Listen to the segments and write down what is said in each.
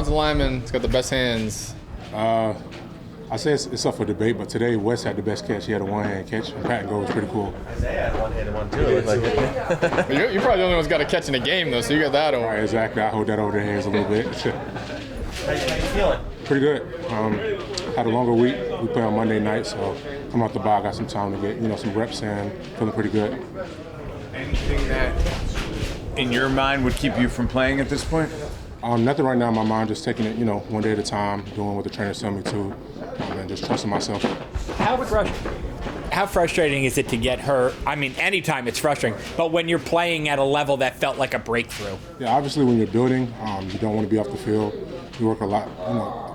offensive lineman has got the best hands? I say it's up for debate, but today Wes had the best catch. He had a one-hand catch. And Patton Go was pretty cool. Isaiah had one-handed one, too. You're probably the only one who's got a catch in the game, though, so you got that over. Right, exactly. I hold that over their heads a little bit. How you feeling? Pretty good. Had a longer week. We play on Monday night, so come out the bar, got some time to get some reps in. Feeling pretty good. Anything that, in your mind, would keep you from playing at this point? Nothing right now in my mind. Just taking it, one day at a time, doing what the trainers tell me to, and just trusting myself. How frustrating is it to get hurt? I mean, anytime it's frustrating, but when you're playing at a level that felt like a breakthrough. Yeah, obviously when you're building, you don't want to be off the field. We work a lot,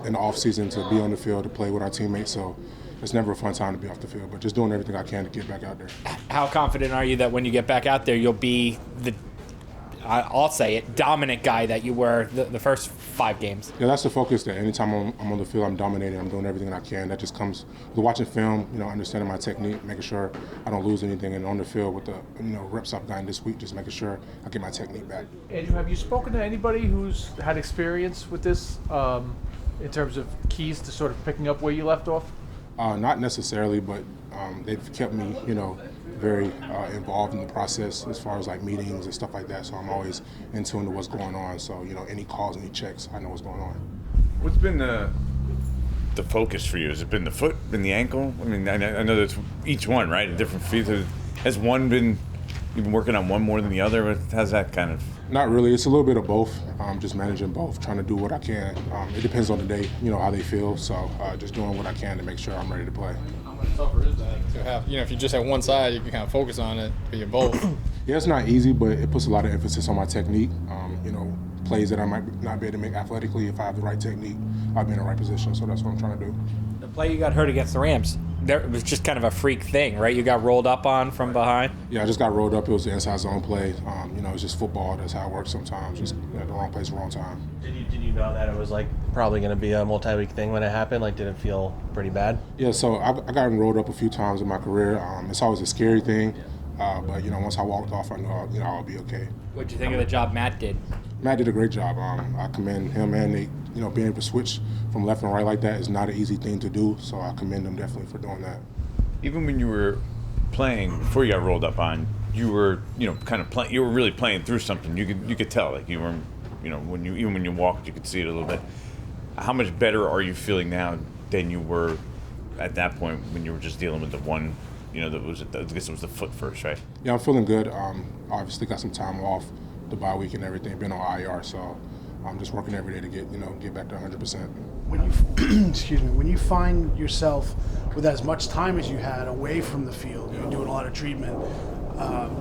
in the off season to be on the field, to play with our teammates. So it's never a fun time to be off the field, but just doing everything I can to get back out there. How confident are you that when you get back out there, you'll be I'll say it, dominant guy that you were the first 5 games? Yeah, that's the focus. That anytime I'm on the field, I'm dominating. I'm doing everything I can. That just comes with watching film, understanding my technique, making sure I don't lose anything, and on the field with the reps I've gotten this week, just making sure I get my technique back. Andrew, have you spoken to anybody who's had experience with this in terms of keys to sort of picking up where you left off? Not necessarily, but they've kept me, very involved in the process as far as like meetings and stuff like that. So I'm always in tune to what's going on. So any calls, any checks, I know what's going on. What's been the focus for you? Has it been the foot, been the ankle? I mean, I know that's each one, right? A different feet. Has one been? You've been working on one more than the other. How's that kind of? Not really. It's a little bit of both. Just managing both, trying to do what I can. It depends on the day, how they feel. So just doing what I can to make sure I'm ready to play. How much tougher is that to have? If you just have one side, you can kind of focus on it, but you're both. Yeah, it's not easy, but it puts a lot of emphasis on my technique. Plays that I might not be able to make athletically, if I have the right technique, I'll be in the right position. So that's what I'm trying to do. The play you got hurt against the Rams, it was just kind of a freak thing, right? You got rolled up on from behind? Yeah, I just got rolled up. It was the inside zone play. It's just football. That's how it works sometimes. Just the wrong place, wrong time. Did you know that it was probably going to be a multi-week thing when it happened? Did it feel pretty bad? Yeah, so I got rolled up a few times in my career. It's always a scary thing, but once I walked off, I know I'll be okay. What'd you think of the job Matt did? Matt did a great job. I commend him and Nate. Being able to switch from left and right like that is not an easy thing to do. So I commend them definitely for doing that. Even when you were playing before you got rolled up on, you were kind of playing. You were really playing through something. You could tell you were when you walked, you could see it a little bit. How much better are you feeling now than you were at that point when you were just dealing with the one? That was I guess it was the foot first, right? Yeah, I'm feeling good. Obviously got some time off, the bye week and everything. Been on IR, so I'm just working every day to get back to 100%. When you find yourself with as much time as you had away from the field, you're doing a lot of treatment.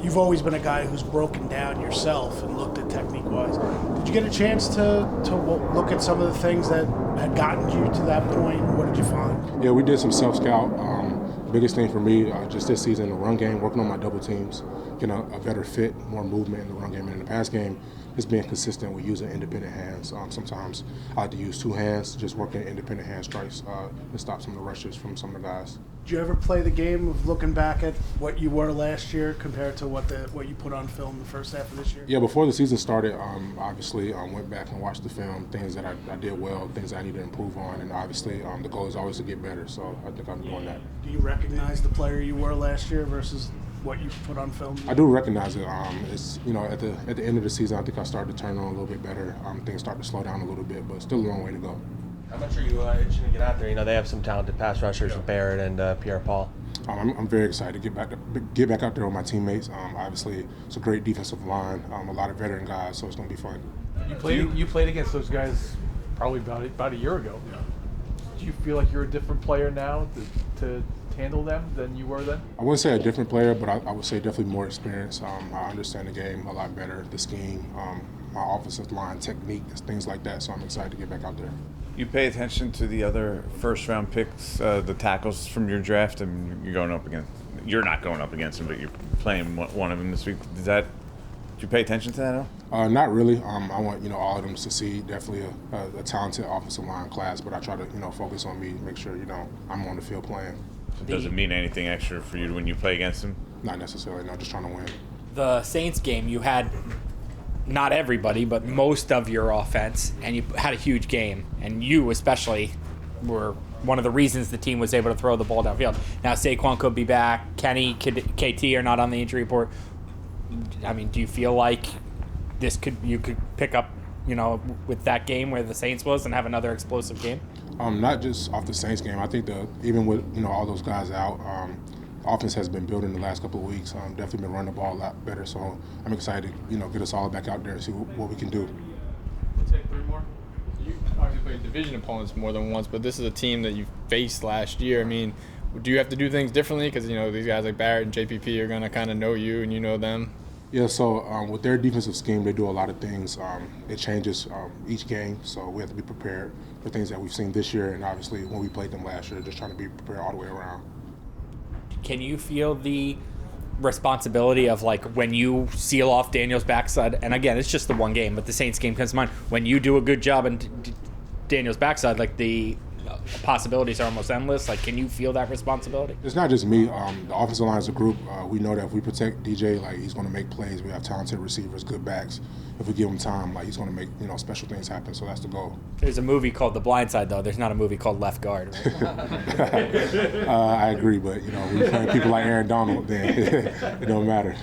You've always been a guy who's broken down yourself and looked at technique-wise. Did you get a chance to look at some of the things that had gotten you to that point? What did you find? Yeah, we did some self-scout. Biggest thing for me just this season, the run game, working on my double teams, getting a better fit, more movement in the run game and in the pass game. Just being consistent with using independent hands. Sometimes I like to use 2 hands, just working independent hand strikes to stop some of the rushes from some of the guys. Did you ever play the game of looking back at what you were last year compared to what you put on film the first half of this year? Yeah, before the season started, obviously I went back and watched the film, things that I did well, things I need to improve on, and obviously the goal is always to get better, so I think I'm doing that. Do you recognize the player you were last year versus what you put on film? I do recognize it. It's at the end of the season, I think I started to turn on a little bit better. Things start to slow down a little bit, but still a long way to go. How much are you itching to get out there? They have some talented pass rushers with Barrett and Pierre-Paul. I'm very excited to get back out there with my teammates. Obviously, it's a great defensive line, a lot of veteran guys, so it's going to be fun. You played against those guys probably about a year ago. Yeah. Do you feel like you're a different player now to handle them than you were then? I wouldn't say a different player, but I would say definitely more experience. I understand the game a lot better, the scheme, my offensive line technique, things like that, so I'm excited to get back out there. You pay attention to the other first-round picks, the tackles from your draft, and you're not going up against them, but you're playing one of them this week. Did you pay attention to that at all? Not really. I want all of them to succeed. Definitely a talented offensive line class, but I try to focus on me, make sure I'm on the field playing. So does it mean anything extra for you when you play against them? Not necessarily. No, just trying to win. The Saints game, you had not everybody, but most of your offense, and you had a huge game, and you especially were one of the reasons the team was able to throw the ball downfield. Now Saquon could be back, Kenny, KT are not on the injury report. I mean, do you feel like you could pick up, with that game where the Saints was and have another explosive game? Not just off the Saints game. I think even with all those guys out, the offense has been building the last couple of weeks. Definitely been running the ball a lot better. So I'm excited to get us all back out there and see what we can do. We'll take 3 more. You obviously played division opponents more than once, but this is a team that you faced last year. I mean, do you have to do things differently? Because, these guys like Barrett and JPP are going to kind of know you and you know them. Yeah, so with their defensive scheme, they do a lot of things. It changes each game, so we have to be prepared for things that we've seen this year, and obviously when we played them last year, just trying to be prepared all the way around. Can you feel the responsibility of, like, when you seal off Daniel's backside, and again, it's just the one game, but the Saints game comes to mind, when you do a good job on Daniel's backside, like, the possibilities are almost endless. Like, can you feel that responsibility? It's not just me. The offensive line is a group. We know that if we protect DJ, like, he's going to make plays. We have talented receivers, good backs. If we give him time, like, he's going to make special things happen. So that's the goal. There's a movie called The Blind Side, though. There's not a movie called Left Guard. Right? I agree, but we play people like Aaron Donald, then it don't matter.